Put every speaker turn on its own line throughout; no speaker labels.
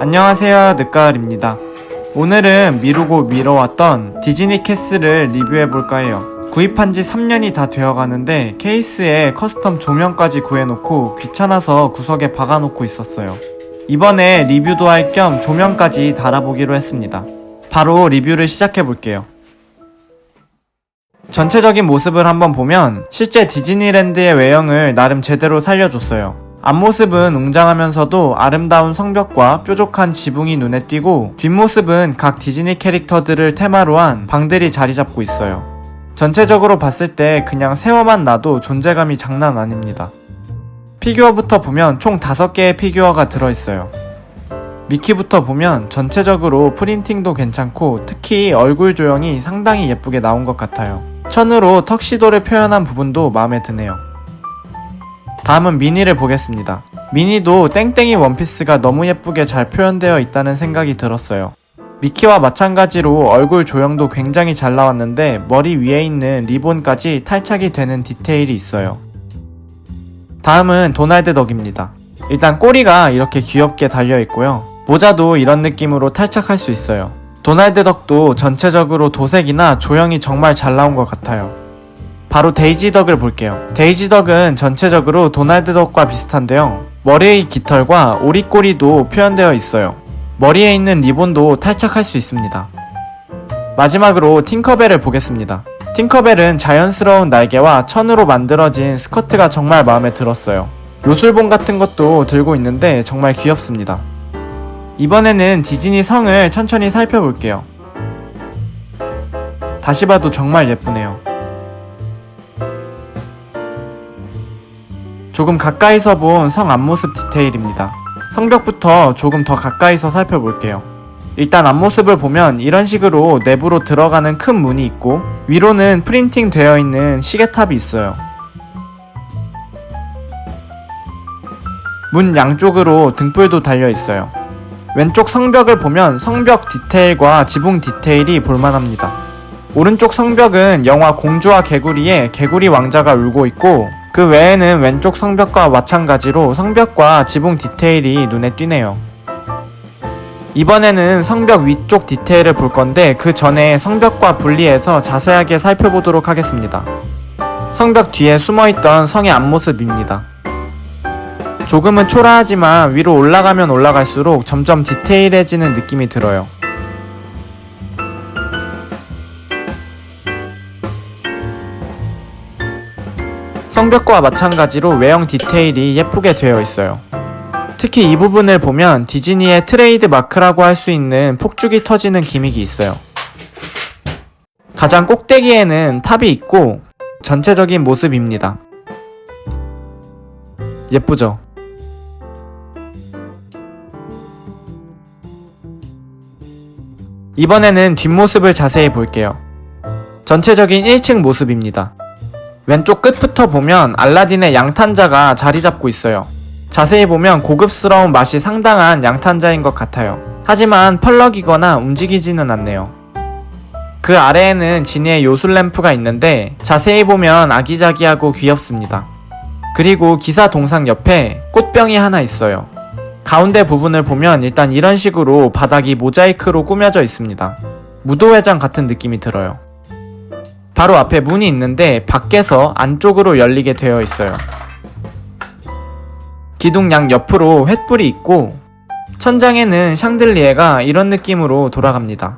안녕하세요, 늦가을입니다. 오늘은 미루고 미뤄왔던 디즈니 캐슬을 리뷰해볼까 해요. 구입한 지 3년이 다 되어가는데 케이스에 커스텀 조명까지 구해놓고 귀찮아서 구석에 박아놓고 있었어요. 이번에 리뷰도 할 겸 조명까지 달아보기로 했습니다. 바로 리뷰를 시작해볼게요. 전체적인 모습을 한번 보면 실제 디즈니랜드의 외형을 나름 제대로 살려줬어요. 앞모습은 웅장하면서도 아름다운 성벽과 뾰족한 지붕이 눈에 띄고, 뒷모습은 각 디즈니 캐릭터들을 테마로 한 방들이 자리 잡고 있어요. 전체적으로 봤을 때 그냥 세워만 놔도 존재감이 장난 아닙니다. 피규어부터 보면 총 5개의 피규어가 들어있어요. 미키부터 보면 전체적으로 프린팅도 괜찮고 특히 얼굴 조형이 상당히 예쁘게 나온 것 같아요. 천으로 턱시도를 표현한 부분도 마음에 드네요. 다음은 미니를 보겠습니다. 미니도 땡땡이 원피스가 너무 예쁘게 잘 표현되어 있다는 생각이 들었어요. 미키와 마찬가지로 얼굴 조형도 굉장히 잘 나왔는데 머리 위에 있는 리본까지 탈착이 되는 디테일이 있어요. 다음은 도날드 덕입니다. 일단 꼬리가 이렇게 귀엽게 달려있고요. 모자도 이런 느낌으로 탈착할 수 있어요. 도날드 덕도 전체적으로 도색이나 조형이 정말 잘 나온 것 같아요. 바로 데이지 덕을 볼게요. 데이지 덕은 전체적으로 도날드 덕과 비슷한데요. 머리의 깃털과 오리꼬리도 표현되어 있어요. 머리에 있는 리본도 탈착할 수 있습니다. 마지막으로 팅커벨을 보겠습니다. 팅커벨은 자연스러운 날개와 천으로 만들어진 스커트가 정말 마음에 들었어요. 요술봉 같은 것도 들고 있는데 정말 귀엽습니다. 이번에는 디즈니 성을 천천히 살펴볼게요. 다시 봐도 정말 예쁘네요. 조금 가까이서 본 성 앞모습 디테일입니다. 성벽부터 조금 더 가까이서 살펴볼게요. 일단 앞모습을 보면 이런 식으로 내부로 들어가는 큰 문이 있고, 위로는 프린팅 되어 있는 시계탑이 있어요. 문 양쪽으로 등불도 달려 있어요. 왼쪽 성벽을 보면 성벽 디테일과 지붕 디테일이 볼만합니다. 오른쪽 성벽은 영화 공주와 개구리의 개구리 왕자가 울고 있고, 그 외에는 왼쪽 성벽과 마찬가지로 성벽과 지붕 디테일이 눈에 띄네요. 이번에는 성벽 위쪽 디테일을 볼 건데 그 전에 성벽과 분리해서 자세하게 살펴보도록 하겠습니다. 성벽 뒤에 숨어있던 성의 앞모습입니다. 조금은 초라하지만 위로 올라가면 올라갈수록 점점 디테일해지는 느낌이 들어요. 성벽과 마찬가지로 외형 디테일이 예쁘게 되어 있어요. 특히 이 부분을 보면 디즈니의 트레이드 마크라고 할 수 있는 폭죽이 터지는 기믹이 있어요. 가장 꼭대기에는 탑이 있고 전체적인 모습입니다. 예쁘죠? 이번에는 뒷모습을 자세히 볼게요. 전체적인 1층 모습입니다. 왼쪽 끝부터 보면 알라딘의 양탄자가 자리 잡고 있어요. 자세히 보면 고급스러운 맛이 상당한 양탄자인 것 같아요. 하지만 펄럭이거나 움직이지는 않네요. 그 아래에는 지니의 요술 램프가 있는데 자세히 보면 아기자기하고 귀엽습니다. 그리고 기사 동상 옆에 꽃병이 하나 있어요. 가운데 부분을 보면 일단 이런 식으로 바닥이 모자이크로 꾸며져 있습니다. 무도회장 같은 느낌이 들어요. 바로 앞에 문이 있는데 밖에서 안쪽으로 열리게 되어 있어요. 기둥 양 옆으로 횃불이 있고 천장에는 샹들리에가 이런 느낌으로 돌아갑니다.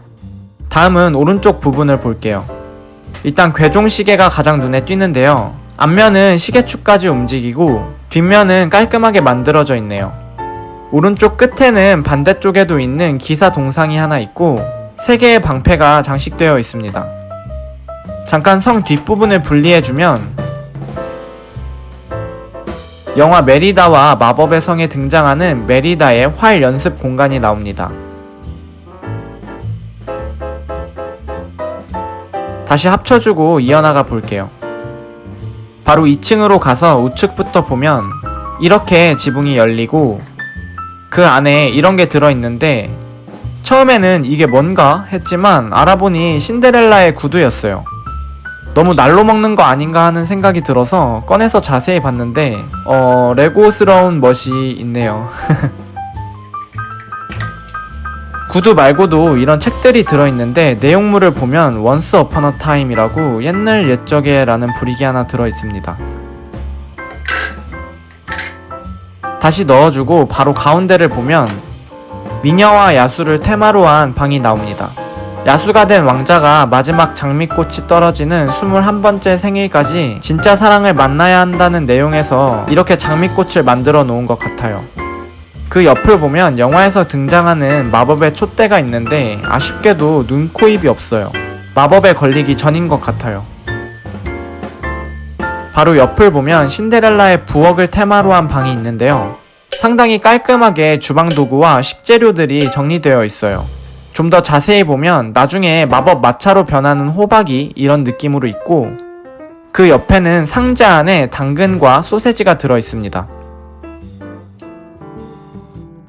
다음은 오른쪽 부분을 볼게요. 일단 괴종시계가 가장 눈에 띄는데요. 앞면은 시계축까지 움직이고 뒷면은 깔끔하게 만들어져 있네요. 오른쪽 끝에는 반대쪽에도 있는 기사 동상이 하나 있고 3개의 방패가 장식되어 있습니다. 잠깐 성 뒷부분을 분리해주면 영화 메리다와 마법의 성에 등장하는 메리다의 활 연습 공간이 나옵니다. 다시 합쳐주고 이어나가 볼게요. 바로 2층으로 가서 우측부터 보면 이렇게 지붕이 열리고 그 안에 이런 게 들어있는데 처음에는 이게 뭔가 했지만 알아보니 신데렐라의 구두였어요. 너무 날로 먹는 거 아닌가 하는 생각이 들어서 꺼내서 자세히 봤는데 레고스러운 멋이 있네요. 구두 말고도 이런 책들이 들어있는데 내용물을 보면 Once Upon a Time이라고 옛날 옛적에라는 불이기 하나 들어있습니다. 다시 넣어주고 바로 가운데를 보면 미녀와 야수를 테마로 한 방이 나옵니다. 야수가 된 왕자가 마지막 장미꽃이 떨어지는 21번째 생일까지 진짜 사랑을 만나야 한다는 내용에서 이렇게 장미꽃을 만들어 놓은 것 같아요. 그 옆을 보면 영화에서 등장하는 마법의 촛대가 있는데 아쉽게도 눈, 코, 입이 없어요. 마법에 걸리기 전인 것 같아요. 바로 옆을 보면 신데렐라의 부엌을 테마로 한 방이 있는데요. 상당히 깔끔하게 주방 도구와 식재료들이 정리되어 있어요. 좀 더 자세히 보면 나중에 마법 마차로 변하는 호박이 이런 느낌으로 있고 그 옆에는 상자 안에 당근과 소세지가 들어 있습니다.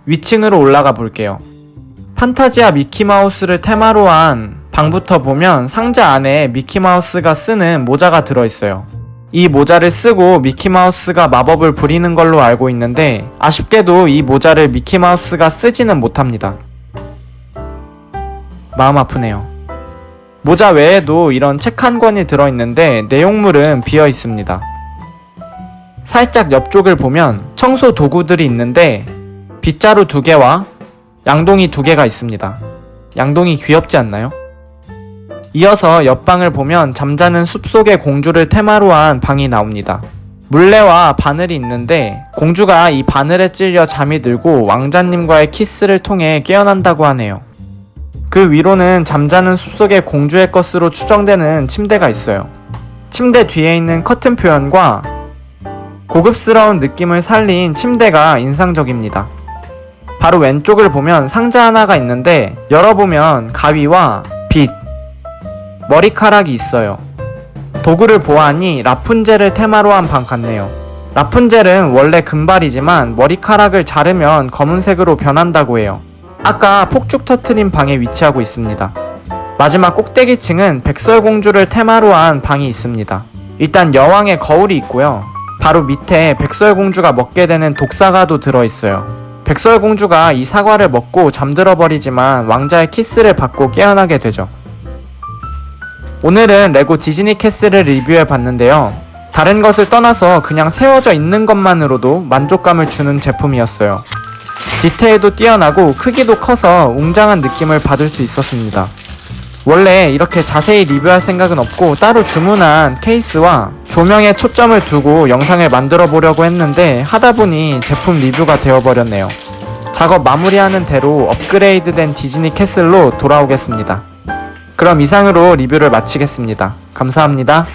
위층으로 올라가 볼게요. 판타지아 미키마우스를 테마로 한 방부터 보면 상자 안에 미키마우스가 쓰는 모자가 들어있어요. 이 모자를 쓰고 미키마우스가 마법을 부리는 걸로 알고 있는데 아쉽게도 이 모자를 미키마우스가 쓰지는 못합니다. 마음 아프네요. 모자 외에도 이런 책 한 권이 들어있는데 내용물은 비어 있습니다. 살짝 옆쪽을 보면 청소 도구들이 있는데 빗자루 2개와 양동이 2개가 있습니다. 양동이 귀엽지 않나요? 이어서 옆방을 보면 잠자는 숲속의 공주를 테마로 한 방이 나옵니다. 물레와 바늘이 있는데 공주가 이 바늘에 찔려 잠이 들고 왕자님과의 키스를 통해 깨어난다고 하네요. 그 위로는 잠자는 숲속의 공주의 것으로 추정되는 침대가 있어요. 침대 뒤에 있는 커튼 표현과 고급스러운 느낌을 살린 침대가 인상적입니다. 바로 왼쪽을 보면 상자 하나가 있는데 열어보면 가위와 빗, 머리카락이 있어요. 도구를 보아하니 라푼젤을 테마로 한 방 같네요. 라푼젤은 원래 금발이지만 머리카락을 자르면 검은색으로 변한다고 해요. 아까 폭죽 터트린 방에 위치하고 있습니다. 마지막 꼭대기층은 백설공주를 테마로 한 방이 있습니다. 일단 여왕의 거울이 있고요. 바로 밑에 백설공주가 먹게 되는 독사과도 들어있어요. 백설공주가 이 사과를 먹고 잠들어 버리지만 왕자의 키스를 받고 깨어나게 되죠. 오늘은 레고 디즈니 캐슬을 리뷰해 봤는데요. 다른 것을 떠나서 그냥 세워져 있는 것만으로도 만족감을 주는 제품이었어요. 디테일도 뛰어나고 크기도 커서 웅장한 느낌을 받을 수 있었습니다. 원래 이렇게 자세히 리뷰할 생각은 없고 따로 주문한 케이스와 조명에 초점을 두고 영상을 만들어 보려고 했는데 하다보니 제품 리뷰가 되어버렸네요. 작업 마무리하는 대로 업그레이드된 디즈니 캐슬로 돌아오겠습니다. 그럼 이상으로 리뷰를 마치겠습니다. 감사합니다.